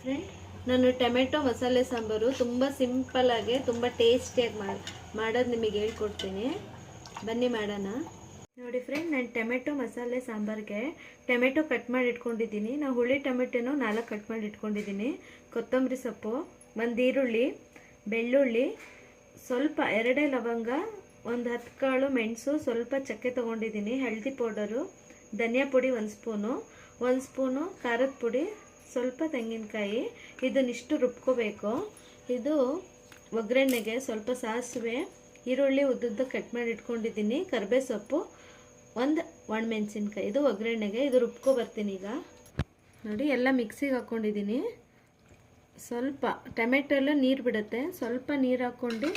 Friend, ನಾನು tomato ಮಸಾಲೆ ಸಾಂಬಾರು ತುಂಬ ಸಿಂಪಲ್ಲಾಗಿ ತುಂಬ ಟೇಸ್ಟಿಯಾಗಿ ಮಾಡೋದು ನಿಮಗೆ ಹೇಳ್ಕೊಡ್ತೀನಿ. ಬನ್ನಿ ಮಾಡೋಣ. ನೋಡಿ ಫ್ರೆಂಡ್, ನಾನು ಟೊಮೆಟೊ ಮಸಾಲೆ ಸಾಂಬಾರಿಗೆ ಟೊಮೆಟೊ ಕಟ್ ಮಾಡಿ ಇಟ್ಕೊಂಡಿದ್ದೀನಿ. ನಾವು ಹುಳಿ ಟೊಮೆಟೊನೂ 4 ಕಟ್ ಮಾಡಿ ಇಟ್ಕೊಂಡಿದ್ದೀನಿ. ಕೊತ್ತಂಬರಿ ಸೊಪ್ಪು, 1 ಈರುಳ್ಳಿ, ಬೆಳ್ಳುಳ್ಳಿ, ಸ್ವಲ್ಪ 2 ಲವಂಗ, 1 10 ಕಾಳು ಮೆಣಸು, ಸ್ವಲ್ಪ ಚಕ್ಕೆ ತೊಗೊಂಡಿದ್ದೀನಿ, ಹಳದಿ ಪೌಡರು, ಧನಿಯಾ ಪುಡಿ 1 ಸ್ಪೂನು, 1 ಸ್ಪೂನು ಖಾರದ ಪುಡಿ, ಸ್ವಲ್ಪ ತೆಂಗಿನಕಾಯಿ. ಇದನ್ನಿಷ್ಟು ರುಬ್ಕೋಬೇಕು. ಇದು ಒಗ್ಗರಣೆಗೆ ಸ್ವಲ್ಪ ಸಾಸಿವೆ, ಈರುಳ್ಳಿ ಉದ್ದುದ್ದು ಕಟ್ ಮಾಡಿ ಇಟ್ಕೊಂಡಿದ್ದೀನಿ, ಕರಿಬೇವು ಸೊಪ್ಪು, 1 ಒಣಮೆಣಸಿನ್ಕಾಯಿ. ಇದು ಒಗ್ಗರಣೆಗೆ. ಇದು ರುಬ್ಕೊ ಬರ್ತೀನಿ ಈಗ. ನೋಡಿ, ಎಲ್ಲ ಮಿಕ್ಸಿಗೆ ಹಾಕ್ಕೊಂಡಿದ್ದೀನಿ. ಸ್ವಲ್ಪ ಟೊಮೆಟೊ ಎಲ್ಲ ನೀರು ಬಿಡುತ್ತೆ, ಸ್ವಲ್ಪ ನೀರು ಹಾಕ್ಕೊಂಡು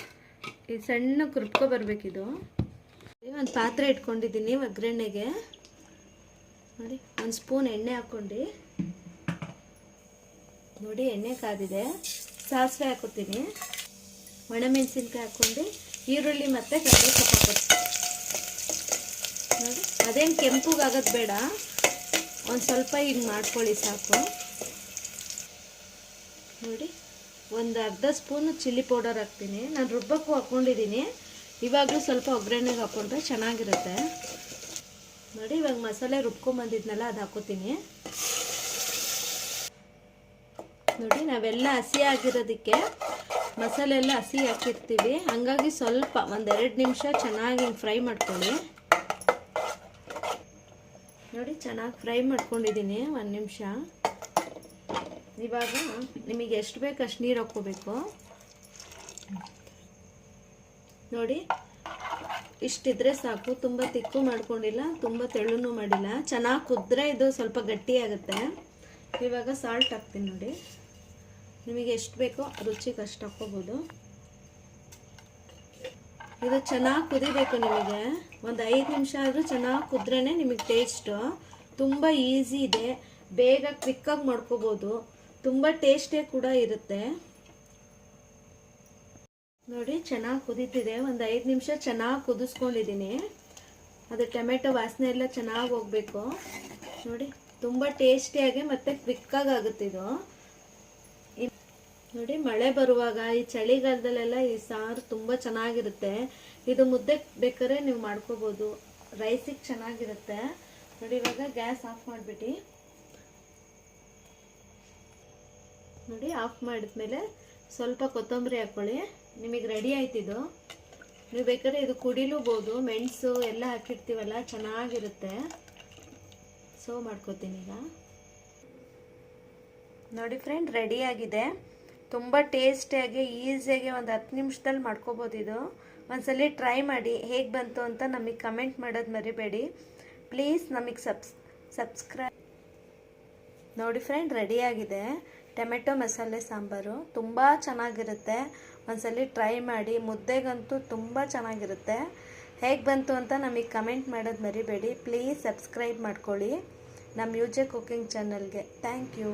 ಈ ಸಣ್ಣಕ್ಕೆ ರುಬ್ಕೊ ಬರಬೇಕಿದು. ಒಂದು ಪಾತ್ರೆ ಇಟ್ಕೊಂಡಿದ್ದೀನಿ ಒಗ್ಗರಣೆಗೆ. ನೋಡಿ, 1 ಸ್ಪೂನ್ ಎಣ್ಣೆ ಹಾಕ್ಕೊಂಡು, ನೋಡಿ ಎಣ್ಣೆ ಕಾದಿದೆ. ಸಾಸಿವೆ ಹಾಕೋತೀನಿ, ಒಣಮೆಣಸಿನ್ಕಾಯಿ ಹಾಕ್ಕೊಂಡು, ಈರುಳ್ಳಿ ಮತ್ತು ಕರಿಬೇವು ಸೊಪ್ಪು ಹಾಕೋತೀನಿ. ನೋಡಿ, ಅದೇನು ಕೆಂಪುಗಾಗೋದು ಬೇಡ, ಒಂದು ಸ್ವಲ್ಪ ಹಿಂಗೆ ಮಾಡ್ಕೊಳ್ಳಿ ಸಾಕು. ನೋಡಿ, ಒಂದು ಅರ್ಧ ಸ್ಪೂನು ಚಿಲ್ಲಿ ಪೌಡರ್ ಹಾಕ್ತೀನಿ. ನಾನು ರುಬ್ಬಕ್ಕೂ ಹಾಕ್ಕೊಂಡಿದ್ದೀನಿ. ಇವಾಗಲೂ ಸ್ವಲ್ಪ ಒಗ್ಗರಣೆಗೆ ಹಾಕ್ಕೊಂಡ್ರೆ ಚೆನ್ನಾಗಿರುತ್ತೆ. ನೋಡಿ, ಇವಾಗ ಮಸಾಲೆ ರುಬ್ಕೊಂಬಂದಿದ್ನಲ್ಲ ಅದು ಹಾಕೋತೀನಿ. ನೋಡಿ, ನಾವೆಲ್ಲ ಹಸಿ ಆಗಿರೋದಕ್ಕೆ ಮಸಾಲೆ ಎಲ್ಲ ಹಸಿ ಹಾಕಿರ್ತೀವಿ, ಹಂಗಾಗಿ ಸ್ವಲ್ಪ 1-2 ನಿಮಿಷ ಚೆನ್ನಾಗಿ ಫ್ರೈ ಮಾಡ್ಕೊಳ್ಳಿ. ನೋಡಿ, ಚೆನ್ನಾಗಿ ಫ್ರೈ ಮಾಡ್ಕೊಂಡಿದ್ದೀನಿ 1 ನಿಮಿಷ. ಇವಾಗ ನಿಮಗೆ ಎಷ್ಟು ಬೇಕು ಅಷ್ಟು ನೀರು ಹಾಕ್ಕೋಬೇಕು. ನೋಡಿ, ಇಷ್ಟಿದ್ರೆ ಸಾಕು. ತುಂಬ ತಿಕ್ಕು ಮಾಡ್ಕೊಂಡಿಲ್ಲ, ತುಂಬ ತೆಳುನೂ ಮಾಡಿಲ್ಲ. ಚೆನ್ನಾಗಿ ಕುದ್ರೆ ಇದು ಸ್ವಲ್ಪ ಗಟ್ಟಿಯಾಗುತ್ತೆ. ಇವಾಗ ಸಾಲ್ಟ್ ಹಾಕ್ತೀನಿ. ನೋಡಿ, ನಿಮಗೆ ಎಷ್ಟು ಬೇಕೋ ರುಚಿಗೆ ಅಷ್ಟು ಹಾಕ್ಕೋಬೋದು. ಇದು ಚೆನ್ನಾಗಿ ಕುದಿಬೇಕು. ನಿಮಗೆ ಒಂದು 5 ನಿಮಿಷ ಆದರೂ ಚೆನ್ನಾಗಿ ಕುದ್ರೇ ನಿಮಗೆ ಟೇಸ್ಟು. ತುಂಬ ಈಸಿ ಇದೆ, ಬೇಗ ಕ್ವಿಕ್ಕಾಗಿ ಮಾಡ್ಕೋಬೋದು, ತುಂಬ ಟೇಸ್ಟಿಯಾಗಿ ಕೂಡ ಇರುತ್ತೆ. ನೋಡಿ, ಚೆನ್ನಾಗಿ ಕುದೀತಿದೆ. ಒಂದು 5 ನಿಮಿಷ ಚೆನ್ನಾಗಿ ಕುದಿಸ್ಕೊಂಡಿದ್ದೀನಿ. ಅದು ಟೊಮೆಟೊ ವಾಸನೆ ಎಲ್ಲ ಚೆನ್ನಾಗಿ ಹೋಗಬೇಕು. ನೋಡಿ, ತುಂಬ ಟೇಸ್ಟಿಯಾಗಿ ಮತ್ತು ಕ್ವಿಕ್ಕಾಗಿ ಆಗುತ್ತೆ ಇದು. ನೋಡಿ, ಮಳೆ ಬರುವಾಗ ಈ ಚಳಿಗಾಲದಲ್ಲೆಲ್ಲ ಈ ಸಾರು ತುಂಬ ಚೆನ್ನಾಗಿರುತ್ತೆ. ಇದು ಮುದ್ದೆ ಬೇಕಾದ್ರೆ ನೀವು ಮಾಡ್ಕೋಬೋದು, ರೈಸಿಗೆ ಚೆನ್ನಾಗಿರುತ್ತೆ. ನೋಡಿ, ಇವಾಗ ಗ್ಯಾಸ್ ಆಫ್ ಮಾಡಿಬಿಟ್ಟು, ನೋಡಿ ಆಫ್ ಮಾಡಿದ್ಮೇಲೆ ಸ್ವಲ್ಪ ಕೊತ್ತಂಬರಿ ಹಾಕ್ಕೊಳ್ಳಿ. ನಿಮಗೆ ರೆಡಿ ಆಯ್ತಿದ್ದು. ನೀವು ಬೇಕಾದ್ರೆ ಇದು ಕುಡಿಲೂಬೋದು, ಮೆಣಸು ಎಲ್ಲ ಹಾಕಿರ್ತೀವಲ್ಲ, ಚೆನ್ನಾಗಿರುತ್ತೆ. ಸರ್ವ್ ಮಾಡ್ಕೋತೀನಿ ಈಗ. ನೋಡಿ ಫ್ರೆಂಡ್, ರೆಡಿಯಾಗಿದೆ. ತುಂಬ ಟೇಸ್ಟಿಯಾಗಿ ಈಸಿಯಾಗಿ ಒಂದು 10 ನಿಮಿಷದಲ್ಲಿ ಮಾಡ್ಕೋಬೋದು ಇದು. ಒಂದ್ಸಲಿ ಟ್ರೈ ಮಾಡಿ, ಹೇಗೆ ಬಂತು ಅಂತ ನಮಗೆ ಕಮೆಂಟ್ ಮಾಡೋದು ಮರಿಬೇಡಿ ಪ್ಲೀಸ್. ನಮಗೆ ಸಬ್ಸ್ಕ್ರೈಬ್. ನೋಡಿ ಫ್ರೆಂಡ್, ರೆಡಿಯಾಗಿದೆ ಟೊಮೆಟೊ ಮಸಾಲೆ ಸಾಂಬಾರು. ತುಂಬ ಚೆನ್ನಾಗಿರುತ್ತೆ. ಒಂದ್ಸಲಿ ಟ್ರೈ ಮಾಡಿ, ಮುದ್ದೆಗಂತೂ ತುಂಬ ಚೆನ್ನಾಗಿರುತ್ತೆ. ಹೇಗೆ ಬಂತು ಅಂತ ನಮಗೆ ಕಮೆಂಟ್ ಮಾಡೋದು ಮರಿಬೇಡಿ ಪ್ಲೀಸ್. ಸಬ್ಸ್ಕ್ರೈಬ್ ಮಾಡ್ಕೊಳ್ಳಿ ನಮ್ಮ ಯುಜೆ ಕುಕಿಂಗ್ ಚಾನಲ್ಗೆ. Thank you.